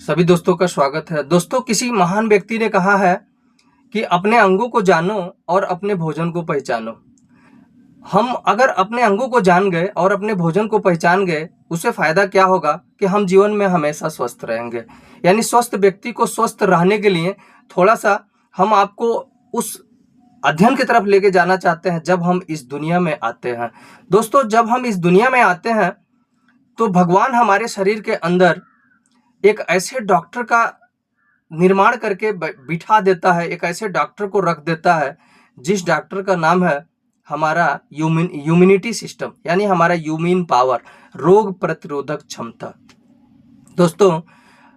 सभी दोस्तों का स्वागत है। दोस्तों, किसी महान व्यक्ति ने कहा है कि अपने अंगों को जानो और अपने भोजन को पहचानो। हम अगर अपने अंगों को जान गए और अपने भोजन को पहचान गए, उससे फायदा क्या होगा कि हम जीवन में हमेशा स्वस्थ रहेंगे। यानी स्वस्थ व्यक्ति को स्वस्थ रहने के लिए थोड़ा सा हम आपको उस अध्ययन की तरफ लेके जाना चाहते हैं जब हम इस दुनिया में आते हैं। दोस्तों, जब हम इस दुनिया में आते हैं तो भगवान हमारे शरीर के अंदर एक ऐसे डॉक्टर का निर्माण करके बिठा देता है, एक ऐसे डॉक्टर को रख देता है जिस डॉक्टर का नाम है हमारा इम्यूनिटी सिस्टम, यानी हमारा ह्यूमन पावर, रोग प्रतिरोधक क्षमता। दोस्तों,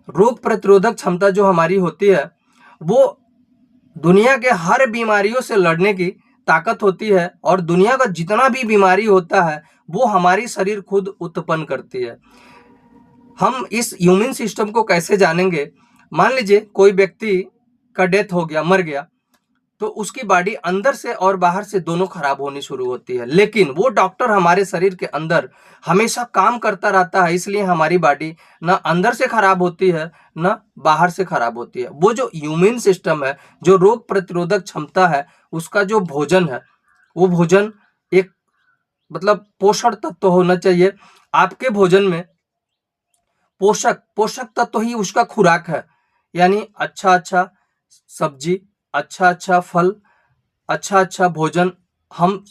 रोग प्रतिरोधक क्षमता जो हमारी होती है वो दुनिया के हर बीमारियों से लड़ने की ताकत होती है, और दुनिया का जितना भी बीमारी होता है वो हमारी शरीर खुद उत्पन्न करती है। हम इस ह्यूमन सिस्टम को कैसे जानेंगे? मान लीजिए कोई व्यक्ति का डेथ हो गया, मर गया, तो उसकी बॉडी अंदर से और बाहर से दोनों खराब होनी शुरू होती है, लेकिन वो डॉक्टर हमारे शरीर के अंदर हमेशा काम करता रहता है, इसलिए हमारी बॉडी ना अंदर से खराब होती है ना बाहर से खराब होती है। वो जो ह्यूमन सिस्टम है, जो रोग प्रतिरोधक क्षमता है, उसका जो भोजन है, वो भोजन एक मतलब पोषण तत्व होना चाहिए। आपके भोजन में पोषक तत्व ही उसका खुराक है, यानी अच्छा सब्जी, अच्छा फल, अच्छा भोजन हम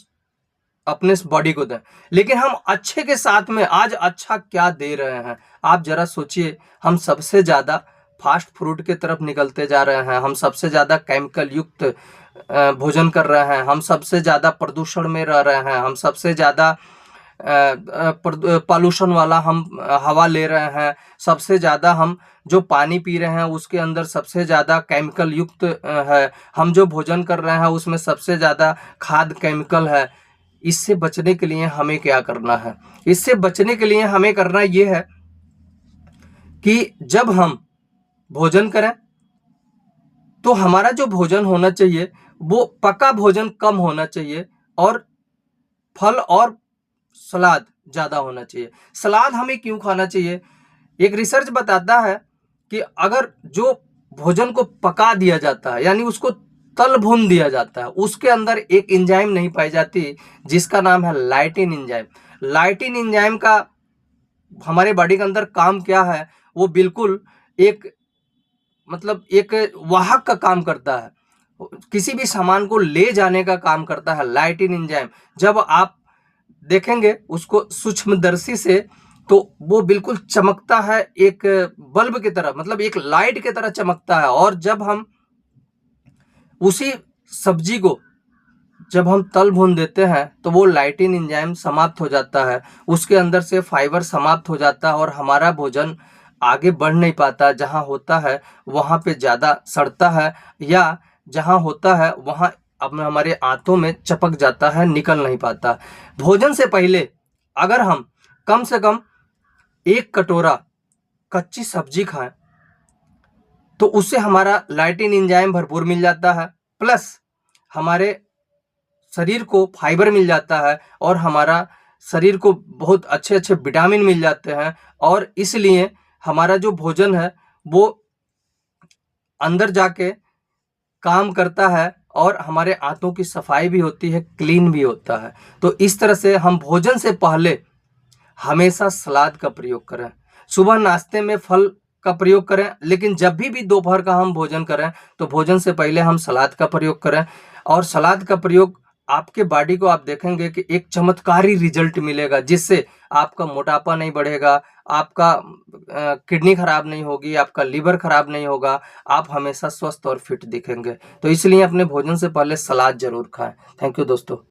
अपने बॉडी को दें। लेकिन हम अच्छे के साथ में आज अच्छा क्या दे रहे हैं? आप जरा सोचिए। हम सबसे ज्यादा फास्ट फूड के तरफ निकलते जा रहे हैं, हम सबसे ज्यादा केमिकल युक्त भोजन कर रहे हैं, हम सबसे ज्यादा प्रदूषण में रह रहे हैं, हम सबसे ज्यादा पॉल्यूशन वाला हम हवा ले रहे हैं, सबसे ज़्यादा हम जो पानी पी रहे हैं उसके अंदर सबसे ज़्यादा केमिकल युक्त है, हम जो भोजन कर रहे हैं उसमें सबसे ज़्यादा खाद केमिकल है। इससे बचने के लिए हमें क्या करना है? इससे बचने के लिए हमें करना ये है कि जब हम भोजन करें तो हमारा जो भोजन होना चाहिए वो पका भोजन कम होना चाहिए, और फल और सलाद ज्यादा होना चाहिए। सलाद हमें क्यों खाना चाहिए? एक रिसर्च बताता है कि अगर जो भोजन को पका दिया जाता है, यानी उसको तल भून दिया जाता है, उसके अंदर एक एंजाइम नहीं पाई जाती जिसका नाम है लाइटिन एंजाइम। लाइटिन एंजाइम का हमारे बॉडी के अंदर काम क्या है? वो बिल्कुल एक वाहक का काम करता है, किसी भी सामान को ले जाने का काम करता है लाइटिन एंजाइम। जब आप देखेंगे उसको सूक्ष्मदर्शी से तो वो बिल्कुल चमकता है, एक बल्ब की तरह, मतलब एक लाइट की तरह चमकता है। और जब हम उसी सब्जी को जब हम तल भून देते हैं तो वो लाइटिन एंजाइम समाप्त हो जाता है, उसके अंदर से फाइबर समाप्त हो जाता है और हमारा भोजन आगे बढ़ नहीं पाता। जहाँ होता है वहाँ पे ज़्यादा सड़ता है, या जहाँ होता है वहाँ अब हमारे आंतों में चपक जाता है, निकल नहीं पाता। भोजन से पहले अगर हम कम से कम 1 कटोरा कच्ची सब्जी खाएं तो उससे हमारा लाइटिन एंजाइम भरपूर मिल जाता है, प्लस हमारे शरीर को फाइबर मिल जाता है और हमारा शरीर को बहुत अच्छे विटामिन मिल जाते हैं, और इसलिए हमारा जो भोजन है वो अंदर जाके काम करता है और हमारे आंतों की सफाई भी होती है, क्लीन भी होता है। तो इस तरह से हम भोजन से पहले हमेशा सलाद का प्रयोग करें, सुबह नाश्ते में फल का प्रयोग करें, लेकिन जब भी दोपहर का हम भोजन करें तो भोजन से पहले हम सलाद का प्रयोग करें। और सलाद का प्रयोग आपके बॉडी को आप देखेंगे कि एक चमत्कारी रिजल्ट मिलेगा, जिससे आपका मोटापा नहीं बढ़ेगा, आपका किडनी खराब नहीं होगी, आपका लीवर खराब नहीं होगा, आप हमेशा स्वस्थ और फिट दिखेंगे। तो इसलिए अपने भोजन से पहले सलाद जरूर खाएं। थैंक यू दोस्तों।